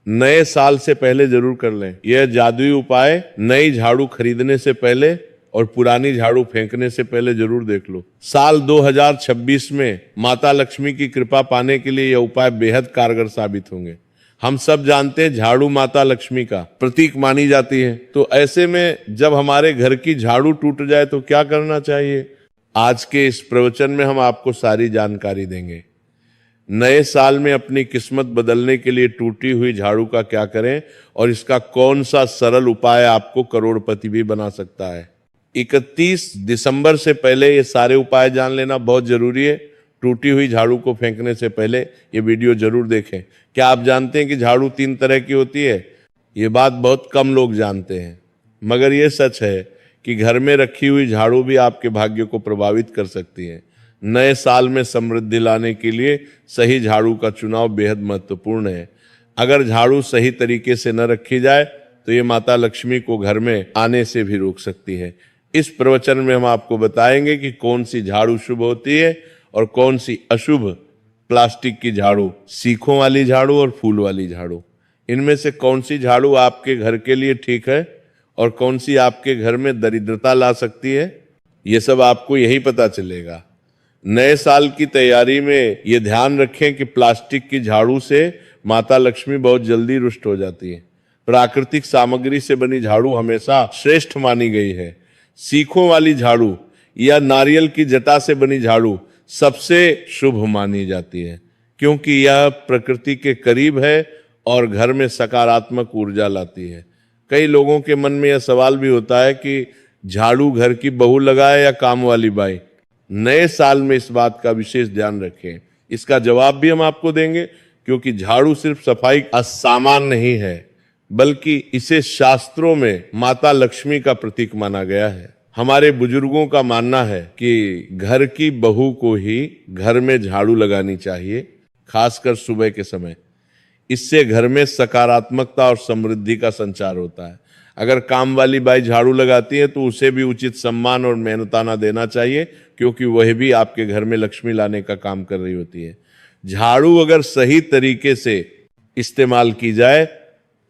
नए साल से पहले जरूर कर लें। यह जादुई उपाय नई झाड़ू खरीदने से पहले और पुरानी झाड़ू फेंकने से पहले जरूर देख लो। साल 2026 में माता लक्ष्मी की कृपा पाने के लिए यह उपाय बेहद कारगर साबित होंगे। हम सब जानते हैं झाड़ू माता लक्ष्मी का प्रतीक मानी जाती है, तो ऐसे में जब हमारे घर की झाड़ू टूट जाए तो क्या करना चाहिए, आज के इस प्रवचन में हम आपको सारी जानकारी देंगे। नए साल में अपनी किस्मत बदलने के लिए टूटी हुई झाड़ू का क्या करें और इसका कौन सा सरल उपाय आपको करोड़पति भी बना सकता है। 31 दिसंबर से पहले ये सारे उपाय जान लेना बहुत जरूरी है। टूटी हुई झाड़ू को फेंकने से पहले ये वीडियो जरूर देखें। क्या आप जानते हैं कि झाड़ू 3 तरह की होती है? ये बात बहुत कम लोग जानते हैं, मगर ये सच है कि घर में रखी हुई झाड़ू भी आपके भाग्य को प्रभावित कर सकती है। नए साल में समृद्धि लाने के लिए सही झाड़ू का चुनाव बेहद महत्वपूर्ण है। अगर झाड़ू सही तरीके से न रखी जाए तो ये माता लक्ष्मी को घर में आने से भी रोक सकती है। इस प्रवचन में हम आपको बताएंगे कि कौन सी झाड़ू शुभ होती है और कौन सी अशुभ। प्लास्टिक की झाड़ू, सीखों वाली झाड़ू और फूल वाली झाड़ू, इनमें से कौन सी झाड़ू आपके घर के लिए ठीक है और कौन सी आपके घर में दरिद्रता ला सकती है, ये सब आपको यही पता चलेगा। नए साल की तैयारी में ये ध्यान रखें कि प्लास्टिक की झाड़ू से माता लक्ष्मी बहुत जल्दी रुष्ट हो जाती है। प्राकृतिक सामग्री से बनी झाड़ू हमेशा श्रेष्ठ मानी गई है। सीखों वाली झाड़ू या नारियल की जटा से बनी झाड़ू सबसे शुभ मानी जाती है, क्योंकि यह प्रकृति के करीब है और घर में सकारात्मक ऊर्जा लाती है। कई लोगों के मन में यह सवाल भी होता है कि झाड़ू घर की बहू लगाए या काम वाली बाई। नए साल में इस बात का विशेष ध्यान रखें। इसका जवाब भी हम आपको देंगे, क्योंकि झाड़ू सिर्फ सफाई का सामान नहीं है, बल्कि इसे शास्त्रों में माता लक्ष्मी का प्रतीक माना गया है। हमारे बुजुर्गों का मानना है कि घर की बहू को ही घर में झाड़ू लगानी चाहिए, खासकर सुबह के समय। इससे घर में सकारात्मकता और समृद्धि का संचार होता है। अगर काम वाली बाई झाड़ू लगाती है तो उसे भी उचित सम्मान और मेहनताना देना चाहिए, क्योंकि वह भी आपके घर में लक्ष्मी लाने का काम कर रही होती है। झाड़ू अगर सही तरीके से इस्तेमाल की जाए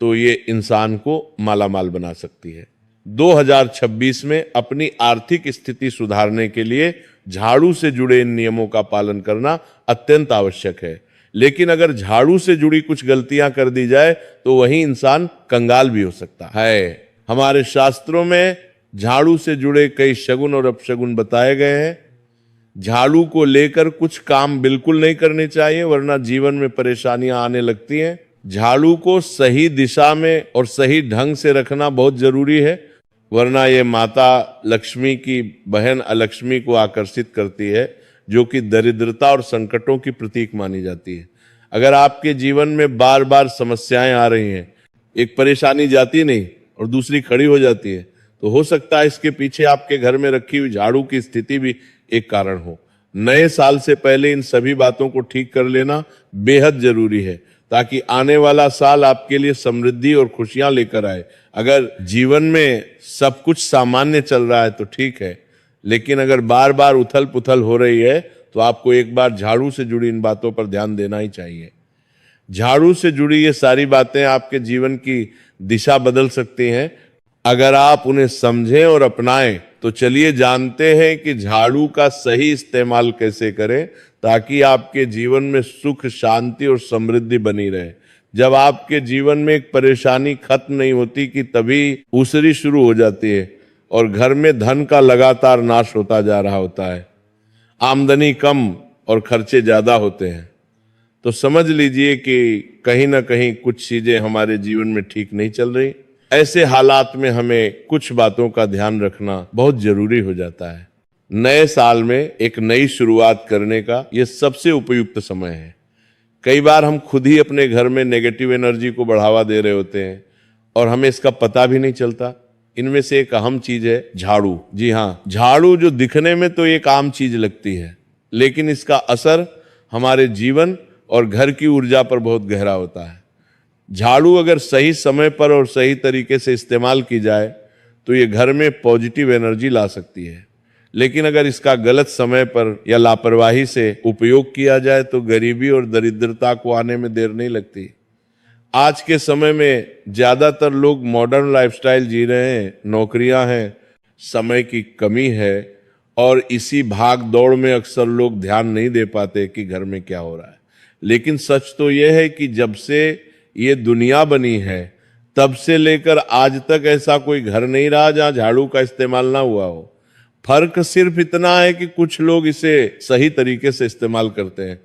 तो ये इंसान को मालामाल बना सकती है। 2026 में अपनी आर्थिक स्थिति सुधारने के लिए झाड़ू से जुड़े इन नियमों का पालन करना अत्यंत आवश्यक है। लेकिन अगर झाड़ू से जुड़ी कुछ गलतियां कर दी जाए तो वही इंसान कंगाल भी हो सकता है। हमारे शास्त्रों में झाड़ू से जुड़े कई शगुन और अपशगुन बताए गए हैं। झाड़ू को लेकर कुछ काम बिल्कुल नहीं करने चाहिए, वरना जीवन में परेशानियां आने लगती हैं। झाड़ू को सही दिशा में और सही ढंग से रखना बहुत जरूरी है, वरना ये माता लक्ष्मी की बहन अलक्ष्मी को आकर्षित करती है, जो कि दरिद्रता और संकटों की प्रतीक मानी जाती है। अगर आपके जीवन में बार बार समस्याएं आ रही हैं, एक परेशानी जाती नहीं और दूसरी खड़ी हो जाती है, तो हो सकता है इसके पीछे आपके घर में रखी हुई झाड़ू की स्थिति भी एक कारण हो। नए साल से पहले इन सभी बातों को ठीक कर लेना बेहद जरूरी है, ताकि आने वाला साल आपके लिए समृद्धि और खुशियां लेकर आए। अगर जीवन में सब कुछ सामान्य चल रहा है तो ठीक है, लेकिन अगर बार बार उथल पुथल हो रही है तो आपको एक बार झाड़ू से जुड़ी इन बातों पर ध्यान देना ही चाहिए। झाड़ू से जुड़ी ये सारी बातें आपके जीवन की दिशा बदल सकती हैं, अगर आप उन्हें समझें और अपनाएं। तो चलिए जानते हैं कि झाड़ू का सही इस्तेमाल कैसे करें, ताकि आपके जीवन में सुख, शांति और समृद्धि बनी रहे। जब आपके जीवन में एक परेशानी खत्म नहीं होती कि तभी दूसरी शुरू हो जाती है और घर में धन का लगातार नाश होता जा रहा होता है। आमदनी कम और खर्चे ज्यादा होते हैं। तो समझ लीजिए कि कहीं ना कहीं कुछ चीजें हमारे जीवन में ठीक नहीं चल रही। ऐसे हालात में हमें कुछ बातों का ध्यान रखना बहुत जरूरी हो जाता है। नए साल में एक नई शुरुआत करने का यह सबसे उपयुक्त समय है। कई बार हम खुद ही अपने घर में नेगेटिव एनर्जी को बढ़ावा दे रहे होते हैं और हमें इसका पता भी नहीं चलता। इनमें से एक अहम चीज है झाड़ू। जी हाँ, झाड़ू जो दिखने में तो एक आम चीज लगती है, लेकिन इसका असर हमारे जीवन और घर की ऊर्जा पर बहुत गहरा होता है। झाड़ू अगर सही समय पर और सही तरीके से इस्तेमाल की जाए तो ये घर में पॉजिटिव एनर्जी ला सकती है, लेकिन अगर इसका गलत समय पर या लापरवाही से उपयोग किया जाए तो गरीबी और दरिद्रता को आने में देर नहीं लगती। आज के समय में ज्यादातर लोग मॉडर्न लाइफस्टाइल जी रहे हैं, नौकरियां हैं, समय की कमी है और इसी भाग दौड़ में अक्सर लोग ध्यान नहीं दे पाते कि घर में क्या हो रहा है। लेकिन सच तो यह है कि जब से ये दुनिया बनी है तब से लेकर आज तक ऐसा कोई घर नहीं रहा जहां झाड़ू का इस्तेमाल ना हुआ हो। फर्क सिर्फ इतना है कि कुछ लोग इसे सही तरीके से इस्तेमाल करते हैं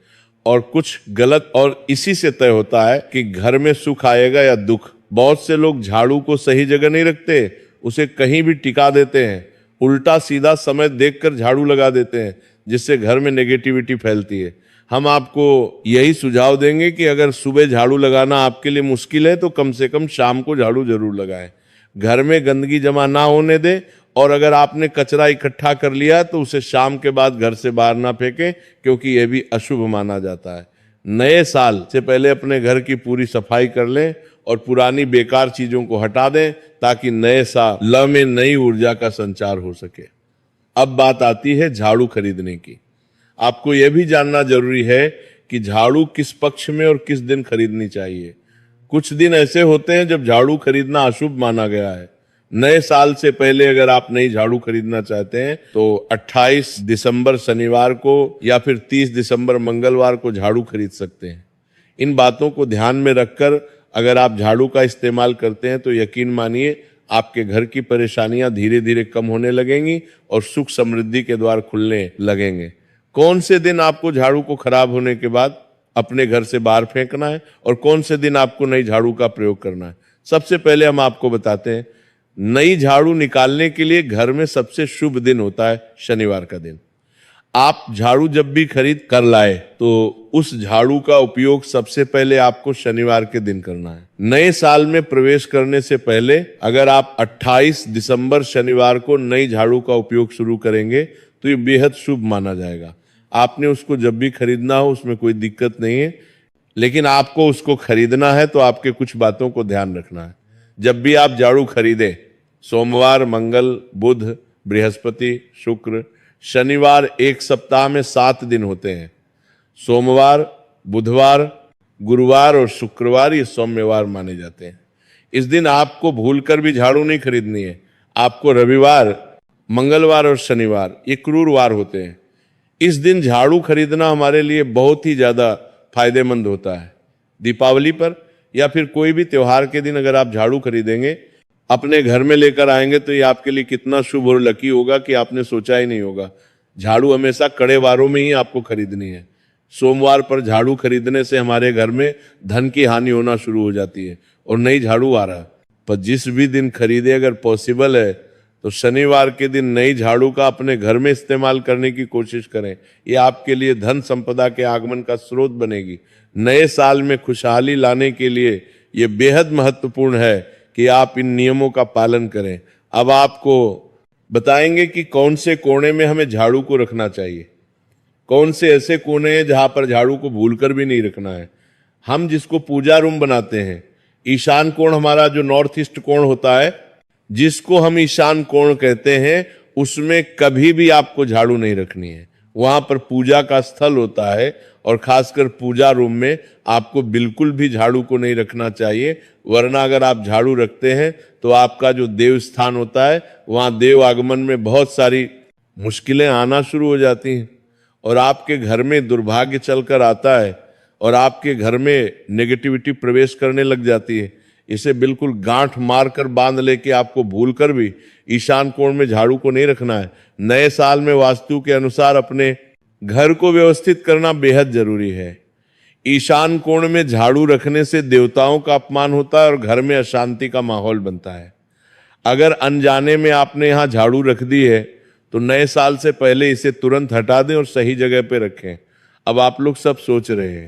और कुछ गलत, और इसी से तय होता है कि घर में सुख आएगा या दुख। बहुत से लोग झाड़ू को सही जगह नहीं रखते, उसे कहीं भी टिका देते हैं, उल्टा सीधा समय देखकर झाड़ू लगा देते हैं, जिससे घर में नेगेटिविटी फैलती है। हम आपको यही सुझाव देंगे कि अगर सुबह झाड़ू लगाना आपके लिए मुश्किल है तो कम से कम शाम को झाड़ू जरूर लगाएं। घर में गंदगी जमा ना होने दें, और अगर आपने कचरा इकट्ठा कर लिया तो उसे शाम के बाद घर से बाहर ना फेंकें, क्योंकि यह भी अशुभ माना जाता है। नए साल से पहले अपने घर की पूरी सफाई कर लें और पुरानी बेकार चीजों को हटा दें, ताकि नए साल में नई ऊर्जा का संचार हो सके। अब बात आती है झाड़ू खरीदने की। आपको यह भी जानना जरूरी है कि झाड़ू किस पक्ष में और किस दिन खरीदनी चाहिए। कुछ दिन ऐसे होते हैं जब झाड़ू खरीदना अशुभ माना गया है। नए साल से पहले अगर आप नई झाड़ू खरीदना चाहते हैं तो 28 दिसंबर शनिवार को या फिर 30 दिसंबर मंगलवार को झाड़ू खरीद सकते हैं। इन बातों को ध्यान में रखकर अगर आप झाड़ू का इस्तेमाल करते हैं तो यकीन मानिए आपके घर की परेशानियां धीरे धीरे कम होने लगेंगी और सुख समृद्धि के द्वार खुलने लगेंगे। कौन से दिन आपको झाड़ू को खराब होने के बाद अपने घर से बाहर फेंकना है और कौन से दिन आपको नई झाड़ू का प्रयोग करना है, सबसे पहले हम आपको बताते हैं। नई झाड़ू निकालने के लिए घर में सबसे शुभ दिन होता है शनिवार का दिन। आप झाड़ू जब भी खरीद कर लाए तो उस झाड़ू का उपयोग सबसे पहले आपको शनिवार के दिन करना है। नए साल में प्रवेश करने से पहले अगर आप 28 दिसंबर शनिवार को नई झाड़ू का उपयोग शुरू करेंगे तो ये बेहद शुभ माना जाएगा। आपने उसको जब भी खरीदना हो उसमें कोई दिक्कत नहीं है, लेकिन आपको उसको खरीदना है तो आपके कुछ बातों को ध्यान रखना है। जब भी आप झाड़ू खरीदें, सोमवार, मंगल, बुध, बृहस्पति, शुक्र, शनिवार, एक सप्ताह में 7 दिन होते हैं। सोमवार, बुधवार, गुरुवार और शुक्रवार ये सौम्यवार माने जाते हैं। इस दिन आपको भूलकर भी झाड़ू नहीं खरीदनी है। आपको रविवार, मंगलवार और शनिवार ये क्रूर वार होते हैं। इस दिन झाड़ू खरीदना हमारे लिए बहुत ही ज्यादा फायदेमंद होता है। दीपावली पर या फिर कोई भी त्योहार के दिन अगर आप झाड़ू खरीदेंगे, अपने घर में लेकर आएंगे तो ये आपके लिए कितना शुभ और लकी होगा कि आपने सोचा ही नहीं होगा। झाड़ू हमेशा कड़े वारों में ही आपको खरीदनी है। सोमवार पर झाड़ू खरीदने से हमारे घर में धन की हानि होना शुरू हो जाती है और नई झाड़ू आ रहा है। पर जिस भी दिन खरीदे, अगर पॉसिबल है तो शनिवार के दिन नई झाड़ू का अपने घर में इस्तेमाल करने की कोशिश करें। ये आपके लिए धन संपदा के आगमन का स्रोत बनेगी। नए साल में खुशहाली लाने के लिए ये बेहद महत्वपूर्ण है कि आप इन नियमों का पालन करें। अब आपको बताएंगे कि कौन से कोने में हमें झाड़ू को रखना चाहिए, कौन से ऐसे कोने हैं जहां पर झाड़ू को भूलकर भी नहीं रखना है। हम जिसको पूजा रूम बनाते हैं, ईशान कोण हमारा जो नॉर्थ ईस्ट कोण होता है, जिसको हम ईशान कोण कहते हैं, उसमें कभी भी आपको झाड़ू नहीं रखनी है। वहां पर पूजा का स्थल होता है और खासकर पूजा रूम में आपको बिल्कुल भी झाड़ू को नहीं रखना चाहिए, वरना अगर आप झाड़ू रखते हैं तो आपका जो देव स्थान होता है वहां देव आगमन में बहुत सारी मुश्किलें आना शुरू हो जाती हैं और आपके घर में दुर्भाग्य चलकर आता है और आपके घर में नेगेटिविटी प्रवेश करने लग जाती है। इसे बिल्कुल गांठ मारकर बांध लेके आपको भूलकर भी ईशान कोण में झाड़ू को नहीं रखना है। नए साल में वास्तु के अनुसार अपने घर को व्यवस्थित करना बेहद जरूरी है। ईशान कोण में झाड़ू रखने से देवताओं का अपमान होता है और घर में अशांति का माहौल बनता है। अगर अनजाने में आपने यहां झाड़ू रख दी है तो नए साल से पहले इसे तुरंत हटा दें और सही जगह पे रखें। अब आप लोग सब सोच रहे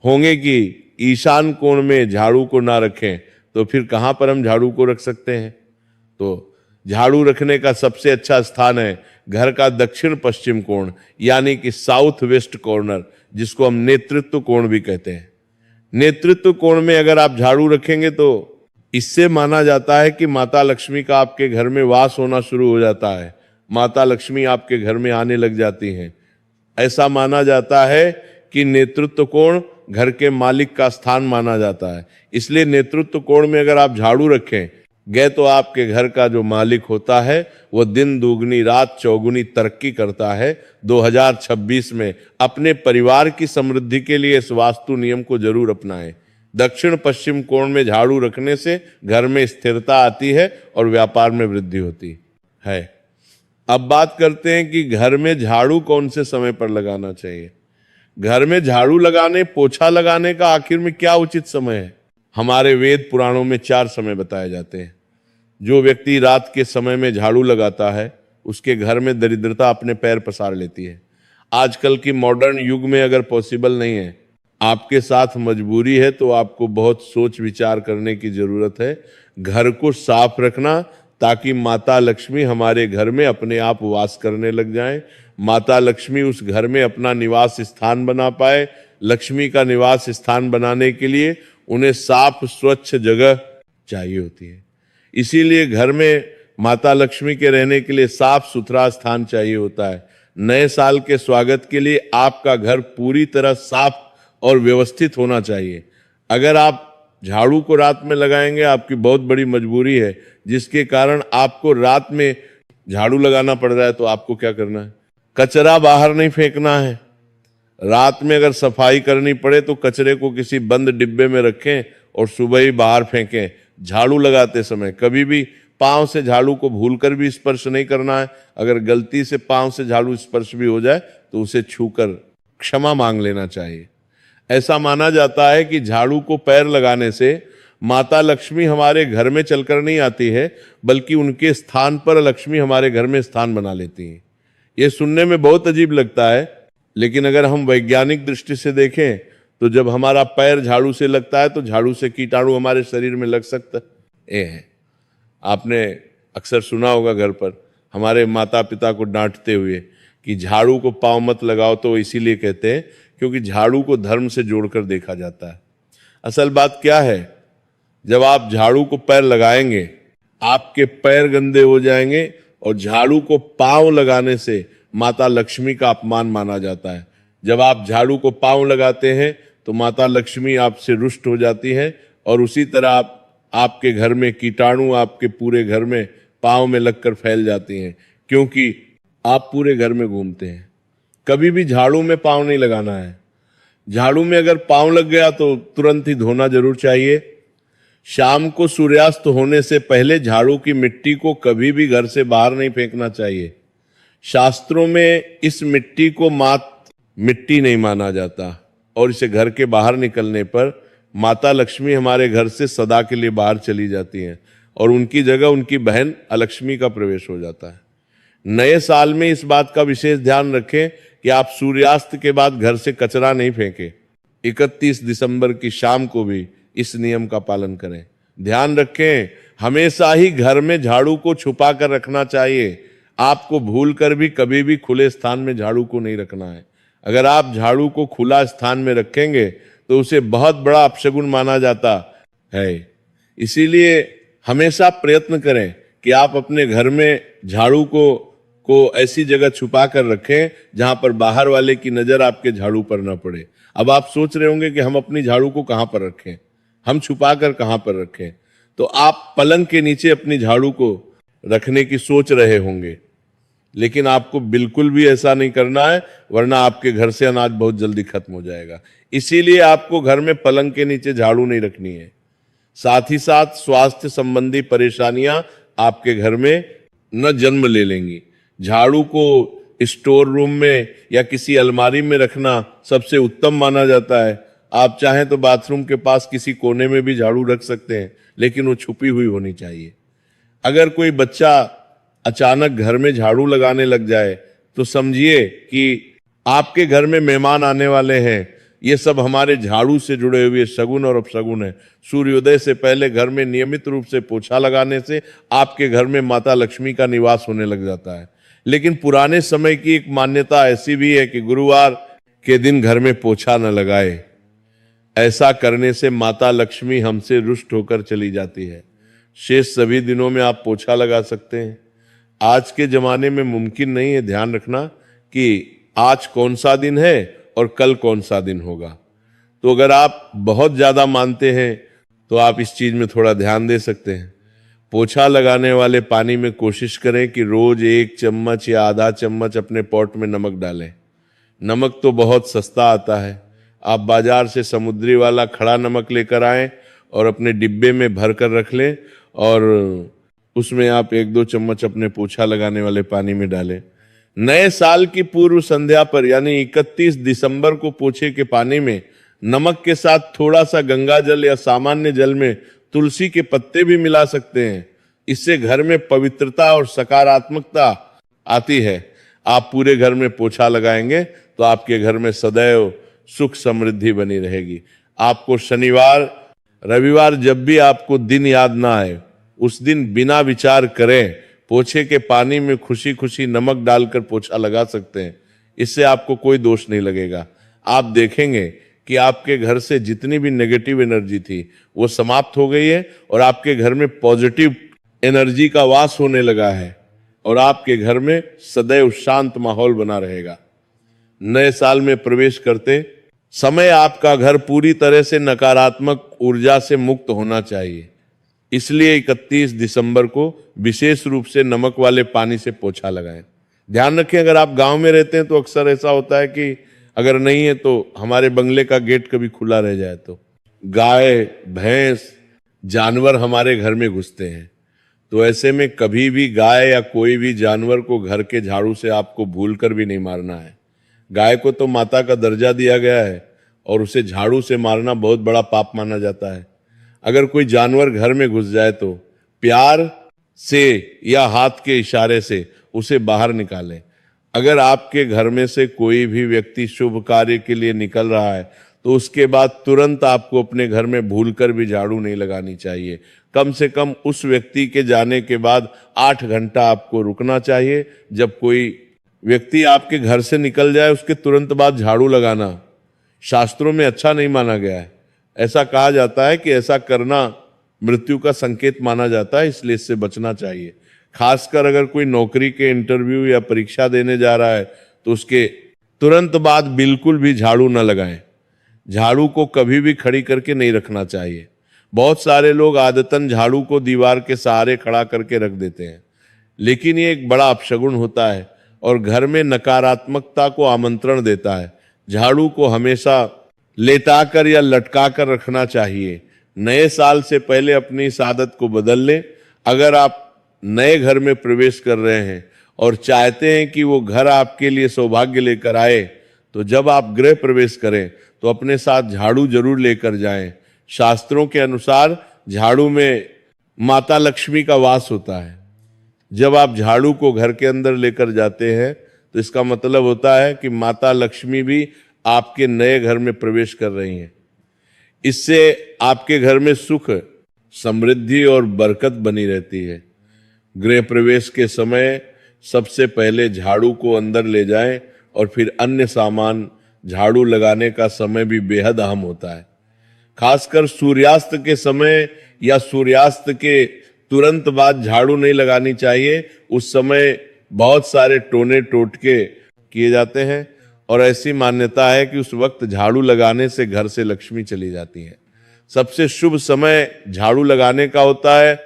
होंगे कि ईशान कोण में झाड़ू को ना रखें तो फिर कहां पर हम झाड़ू को रख सकते हैं। तो झाड़ू रखने का सबसे अच्छा स्थान है घर का दक्षिण पश्चिम कोण, यानी कि साउथ वेस्ट कॉर्नर, जिसको हम नेतृत्व कोण भी कहते हैं। नेतृत्व कोण में अगर आप झाड़ू रखेंगे तो इससे माना जाता है कि माता लक्ष्मी का आपके घर में वास होना शुरू हो जाता है। माता लक्ष्मी आपके घर में आने लग जाती हैं। ऐसा माना जाता है कि नेतृत्व कोण घर के मालिक का स्थान माना जाता है। इसलिए नेतृत्व कोण में अगर आप झाड़ू रखें गए तो आपके घर का जो मालिक होता है वो दिन दुगनी रात चौगुनी तरक्की करता है। 2026 में अपने परिवार की समृद्धि के लिए इस वास्तु नियम को जरूर अपनाएं। दक्षिण पश्चिम कोण में झाड़ू रखने से घर में स्थिरता आती है और व्यापार में वृद्धि होती है। अब बात करते हैं कि घर में झाड़ू कौन से समय पर लगाना चाहिए। घर में झाड़ू लगाने पोछा लगाने का आखिर में क्या उचित समय है। हमारे वेद पुराणों में 4 समय बताए जाते हैं। जो व्यक्ति रात के समय में झाड़ू लगाता है उसके घर में दरिद्रता अपने पैर पसार लेती है। आजकल की मॉडर्न युग में अगर पॉसिबल नहीं है, आपके साथ मजबूरी है, तो आपको बहुत सोच विचार करने की जरूरत है। घर को साफ रखना ताकि माता लक्ष्मी हमारे घर में अपने आप वास करने लग जाएं। माता लक्ष्मी उस घर में अपना निवास स्थान बना पाए। लक्ष्मी का निवास स्थान बनाने के लिए उन्हें साफ स्वच्छ जगह चाहिए होती है। इसीलिए घर में माता लक्ष्मी के रहने के लिए साफ सुथरा स्थान चाहिए होता है। नए साल के स्वागत के लिए आपका घर पूरी तरह साफ और व्यवस्थित होना चाहिए। अगर आप झाड़ू को रात में लगाएंगे, आपकी बहुत बड़ी मजबूरी है जिसके कारण आपको रात में झाड़ू लगाना पड़ रहा है, तो आपको क्या करना है, कचरा बाहर नहीं फेंकना है। रात में अगर सफाई करनी पड़े तो कचरे को किसी बंद डिब्बे में रखें और सुबह ही बाहर फेंकें। झाड़ू लगाते समय कभी भी पांव से झाड़ू को भूलकर भी स्पर्श नहीं करना है। अगर गलती से पांव से झाड़ू स्पर्श भी हो जाए तो उसे छूकर क्षमा मांग लेना चाहिए। ऐसा माना जाता है कि झाड़ू को पैर लगाने से माता लक्ष्मी हमारे घर में चलकर नहीं आती है, बल्कि उनके स्थान पर लक्ष्मी हमारे घर में स्थान बना लेती हैं। ये सुनने में बहुत अजीब लगता है, लेकिन अगर हम वैज्ञानिक दृष्टि से देखें तो जब हमारा पैर झाड़ू से लगता है तो झाड़ू से कीटाणु हमारे शरीर में लग सकता है। आपने अक्सर सुना होगा घर पर हमारे माता पिता को डांटते हुए कि झाड़ू को पांव मत लगाओ, तो इसीलिए कहते हैं क्योंकि झाड़ू को धर्म से जोड़कर देखा जाता है। असल बात क्या है, जब आप झाड़ू को पैर लगाएंगे आपके पैर गंदे हो जाएंगे, और झाड़ू को पांव लगाने से माता लक्ष्मी का अपमान माना जाता है। जब आप झाड़ू को पांव लगाते हैं तो माता लक्ष्मी आपसे रुष्ट हो जाती है, और उसी तरह आपके घर में कीटाणु आपके पूरे घर में पांव में लगकर फैल जाती हैं, क्योंकि आप पूरे घर में घूमते हैं। कभी भी झाड़ू में पांव नहीं लगाना है। झाड़ू में अगर पांव लग गया तो तुरंत ही धोना जरूर चाहिए। शाम को सूर्यास्त होने से पहले झाड़ू की मिट्टी को कभी भी घर से बाहर नहीं फेंकना चाहिए। शास्त्रों में इस मिट्टी को मिट्टी नहीं माना जाता, और इसे घर के बाहर निकलने पर माता लक्ष्मी हमारे घर से सदा के लिए बाहर चली जाती हैं, और उनकी जगह उनकी बहन अलक्ष्मी का प्रवेश हो जाता है। नए साल में इस बात का विशेष ध्यान रखें कि आप सूर्यास्त के बाद घर से कचरा नहीं फेंकें। 31 दिसंबर की शाम को भी इस नियम का पालन करें। ध्यान रखें, हमेशा ही घर में झाड़ू को छुपा कर रखना चाहिए। आपको भूल कर भी कभी भी खुले स्थान में झाड़ू को नहीं रखना है। अगर आप झाड़ू को खुला स्थान में रखेंगे तो उसे बहुत बड़ा अपशगुन माना जाता है। इसीलिए हमेशा प्रयत्न करें कि आप अपने घर में झाड़ू को ऐसी जगह छुपा कर रखें जहां पर बाहर वाले की नजर आपके झाड़ू पर न पड़े। अब आप सोच रहे होंगे कि हम अपनी झाड़ू को कहां पर रखें, हम छुपा कर कहां पर रखें। तो आप पलंग के नीचे अपनी झाड़ू को रखने की सोच रहे होंगे, लेकिन आपको बिल्कुल भी ऐसा नहीं करना है, वरना आपके घर से अनाज बहुत जल्दी खत्म हो जाएगा। इसीलिए आपको घर में पलंग के नीचे झाड़ू नहीं रखनी है। साथ ही साथ स्वास्थ्य संबंधी परेशानियां आपके घर में न जन्म ले लेंगी। झाड़ू को स्टोर रूम में या किसी अलमारी में रखना सबसे उत्तम माना जाता है। आप चाहें तो बाथरूम के पास किसी कोने में भी झाड़ू रख सकते हैं, लेकिन वो छुपी हुई होनी चाहिए। अगर कोई बच्चा अचानक घर में झाड़ू लगाने लग जाए तो समझिए कि आपके घर में मेहमान आने वाले हैं। ये सब हमारे झाड़ू से जुड़े हुए शगुन और अपशगुन है। सूर्योदय से पहले घर में नियमित रूप से पोछा लगाने से आपके घर में माता लक्ष्मी का निवास होने लग जाता है। लेकिन पुराने समय की एक मान्यता ऐसी भी है कि गुरुवार के दिन घर में पोछा न लगाए। ऐसा करने से माता लक्ष्मी हमसे रुष्ट होकर चली जाती है। शेष सभी दिनों में आप पोछा लगा सकते हैं। आज के जमाने में मुमकिन नहीं है ध्यान रखना कि आज कौन सा दिन है और कल कौन सा दिन होगा। तो अगर आप बहुत ज्यादा मानते हैं तो आप इस चीज में थोड़ा ध्यान दे सकते हैं। पोछा लगाने वाले पानी में कोशिश करें कि रोज 1 चम्मच या आधा चम्मच अपने पॉट में नमक डालें। नमक तो बहुत सस्ता आता है, आप बाजार से समुद्री वाला खड़ा नमक लेकर आएं और अपने डिब्बे में भर कर रख लें और उसमें आप 1-2 चम्मच अपने पोछा लगाने वाले पानी में डालें। नए साल की पूर्व संध्या पर यानी 31 दिसंबर को पोछे के पानी में नमक के साथ थोड़ा सा गंगा जल या सामान्य जल में तुलसी के पत्ते भी मिला सकते हैं। इससे घर में पवित्रता और सकारात्मकता आती है। आप पूरे घर में पोछा लगाएंगे तो आपके घर में सदैव सुख समृद्धि बनी रहेगी। आपको शनिवार रविवार जब भी आपको दिन याद ना आए उस दिन बिना विचार करें पोछे के पानी में खुशी खुशी नमक डालकर पोछा लगा सकते हैं। इससे आपको कोई दोष नहीं लगेगा। आप देखेंगे कि आपके घर से जितनी भी नेगेटिव एनर्जी थी वो समाप्त हो गई है और आपके घर में पॉजिटिव एनर्जी का वास होने लगा है और आपके घर में सदैव शांत माहौल बना रहेगा। नए साल में प्रवेश करते समय आपका घर पूरी तरह से नकारात्मक ऊर्जा से मुक्त होना चाहिए। इसलिए 31 दिसंबर को विशेष रूप से नमक वाले पानी से पोछा लगाएं। ध्यान रखें, अगर आप गांव में रहते हैं तो अक्सर ऐसा होता है कि अगर नहीं है तो हमारे बंगले का गेट कभी खुला रह जाए तो गाय भैंस जानवर हमारे घर में घुसते हैं। तो ऐसे में कभी भी गाय या कोई भी जानवर को घर के झाड़ू से आपको भूल कर भी नहीं मारना है। गाय को तो माता का दर्जा दिया गया है और उसे झाड़ू से मारना बहुत बड़ा पाप माना जाता है। अगर कोई जानवर घर में घुस जाए तो प्यार से या हाथ के इशारे से उसे बाहर निकालें। अगर आपके घर में से कोई भी व्यक्ति शुभ कार्य के लिए निकल रहा है तो उसके बाद तुरंत आपको अपने घर में भूलकर भी झाड़ू नहीं लगानी चाहिए। कम से कम उस व्यक्ति के जाने के बाद 8 घंटा आपको रुकना चाहिए। जब कोई व्यक्ति आपके घर से निकल जाए उसके तुरंत बाद झाड़ू लगाना शास्त्रों में अच्छा नहीं माना गया है। ऐसा कहा जाता है कि ऐसा करना मृत्यु का संकेत माना जाता है, इसलिए इससे बचना चाहिए। खासकर अगर कोई नौकरी के इंटरव्यू या परीक्षा देने जा रहा है तो उसके तुरंत बाद बिल्कुल भी झाड़ू न लगाएं। झाड़ू को कभी भी खड़ी करके नहीं रखना चाहिए। बहुत सारे लोग आदतन झाड़ू को दीवार के सहारे खड़ा करके रख देते हैं, लेकिन ये एक बड़ा अपशगुन होता है और घर में नकारात्मकता को आमंत्रण देता है। झाड़ू को हमेशा लेटाकर या लटकाकर रखना चाहिए। नए साल से पहले अपनी इस आदत को बदल लें। अगर आप नए घर में प्रवेश कर रहे हैं और चाहते हैं कि वो घर आपके लिए सौभाग्य लेकर आए तो जब आप गृह प्रवेश करें तो अपने साथ झाड़ू जरूर लेकर जाएं। शास्त्रों के अनुसार झाड़ू में माता लक्ष्मी का वास होता है। जब आप झाड़ू को घर के अंदर लेकर जाते हैं तो इसका मतलब होता है कि माता लक्ष्मी भी आपके नए घर में प्रवेश कर रही हैं। इससे आपके घर में सुख समृद्धि और बरकत बनी रहती है। गृह प्रवेश के समय सबसे पहले झाड़ू को अंदर ले जाएं और फिर अन्य सामान। झाड़ू लगाने का समय भी बेहद अहम होता है। खासकर सूर्यास्त के समय या सूर्यास्त के तुरंत बाद झाड़ू नहीं लगानी चाहिए। उस समय बहुत सारे टोने टोटके किए जाते हैं और ऐसी मान्यता है कि उस वक्त झाड़ू लगाने से घर से लक्ष्मी चली जाती है। सबसे शुभ समय झाड़ू लगाने का होता है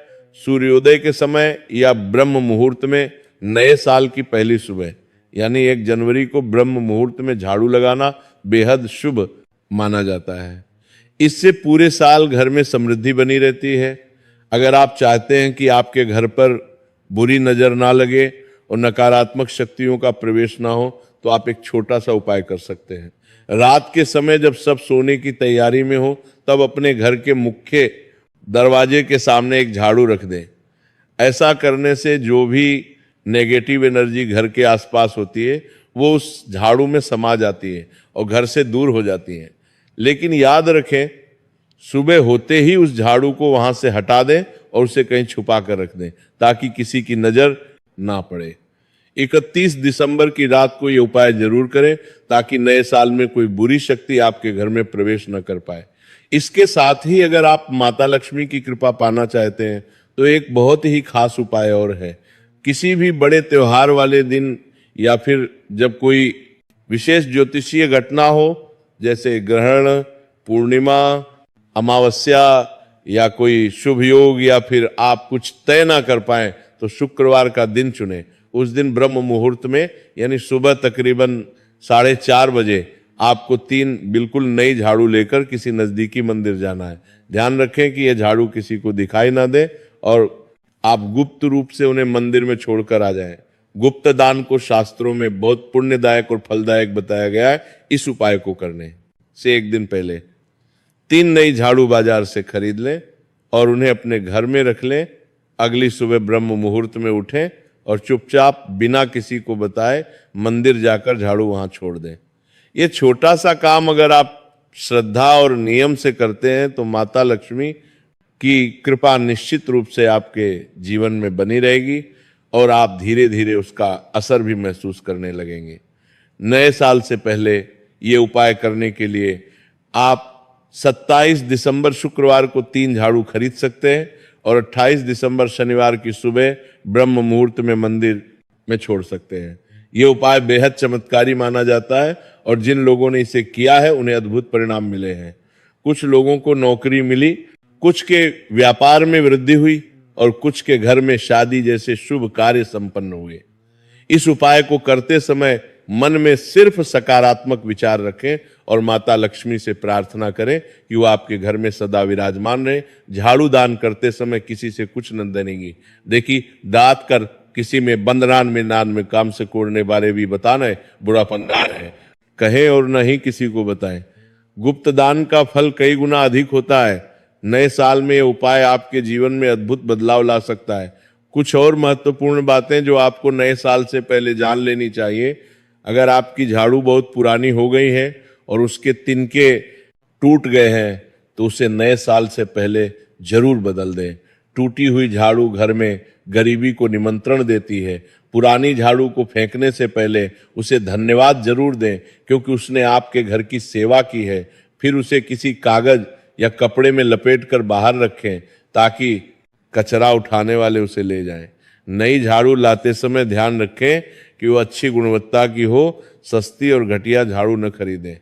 सूर्योदय के समय या ब्रह्म मुहूर्त में नए साल की पहली सुबह यानी 1 जनवरी को ब्रह्म मुहूर्त में झाड़ू लगाना बेहद शुभ माना जाता है। इससे पूरे साल घर में समृद्धि बनी रहती है। अगर आप चाहते हैं कि आपके घर पर बुरी नजर ना लगे और नकारात्मक शक्तियों का प्रवेश ना हो तो आप एक छोटा सा उपाय कर सकते हैं। रात के समय जब सब सोने की तैयारी में हो तब अपने घर के मुख्य दरवाजे के सामने एक झाड़ू रख दें। ऐसा करने से जो भी नेगेटिव एनर्जी घर के आसपास होती है वो उस झाड़ू में समा जाती है और घर से दूर हो जाती है। लेकिन याद रखें, सुबह होते ही उस झाड़ू को वहां से हटा दें और उसे कहीं छुपा कर रख दें ताकि किसी की नजर ना पड़े। 31 दिसंबर की रात को ये उपाय जरूर करें ताकि नए साल में कोई बुरी शक्ति आपके घर में प्रवेश न कर पाए। इसके साथ ही अगर आप माता लक्ष्मी की कृपा पाना चाहते हैं तो एक बहुत ही खास उपाय और है। किसी भी बड़े त्योहार वाले दिन या फिर जब कोई विशेष ज्योतिषीय घटना हो जैसे ग्रहण, पूर्णिमा, अमावस्या या कोई शुभ योग, या फिर आप कुछ तय ना कर पाए तो शुक्रवार का दिन चुने। उस दिन ब्रह्म मुहूर्त में यानी सुबह तकरीबन 4:30 बजे आपको 3 बिल्कुल नई झाड़ू लेकर किसी नजदीकी मंदिर जाना है। ध्यान रखें कि यह झाड़ू किसी को दिखाई ना दे और आप गुप्त रूप से उन्हें मंदिर में छोड़कर आ जाएं। गुप्त दान को शास्त्रों में बहुत पुण्यदायक और फलदायक बताया गया है। इस उपाय को करने से एक दिन पहले 3 नई झाड़ू बाजार से खरीद लें और उन्हें अपने घर में रख लें। अगली सुबह ब्रह्म मुहूर्त में उठें और चुपचाप बिना किसी को बताए मंदिर जाकर झाड़ू वहां छोड़ दें। ये छोटा सा काम अगर आप श्रद्धा और नियम से करते हैं तो माता लक्ष्मी की कृपा निश्चित रूप से आपके जीवन में बनी रहेगी और आप धीरे धीरे उसका असर भी महसूस करने लगेंगे। नए साल से पहले ये उपाय करने के लिए आप 27 दिसंबर शुक्रवार को 3 झाड़ू खरीद सकते हैं और 28 दिसंबर शनिवार की सुबह ब्रह्म मुहूर्त में मंदिर में छोड़ सकते हैं। ये उपाय बेहद चमत्कारी माना जाता है और जिन लोगों ने इसे किया है उन्हें अद्भुत परिणाम मिले हैं। कुछ लोगों को नौकरी मिली, कुछ के व्यापार में वृद्धि हुई और कुछ के घर में शादी जैसे शुभ कार्य संपन्न हुए। इस उपाय को करते समय मन में सिर्फ सकारात्मक विचार रखें और माता लक्ष्मी से प्रार्थना करें कि वो आपके घर में सदा विराजमान रहे। झाड़ू दान करते समय किसी से कुछ न देनेगी। देखिए, दात कर किसी में बंदरान में नान में काम से कोड़ने बारे भी बताना है, बुरापन दान है, कहें और नहीं किसी को बताएं। गुप्त दान का फल कई गुना अधिक होता है। नए साल में यह उपाय आपके जीवन में अद्भुत बदलाव ला सकता है। कुछ और महत्वपूर्ण बातें जो आपको नए साल से पहले जान लेनी चाहिए। अगर आपकी झाड़ू बहुत पुरानी हो गई है और उसके तिनके टूट गए हैं तो उसे नए साल से पहले जरूर बदल दें। टूटी हुई झाड़ू घर में गरीबी को निमंत्रण देती है। पुरानी झाड़ू को फेंकने से पहले उसे धन्यवाद जरूर दें क्योंकि उसने आपके घर की सेवा की है। फिर उसे किसी कागज या कपड़े में लपेट कर बाहर रखें ताकि कचरा उठाने वाले उसे ले जाएं। नई झाड़ू लाते समय ध्यान रखें कि वो अच्छी गुणवत्ता की हो, सस्ती और घटिया झाड़ू न खरीदें।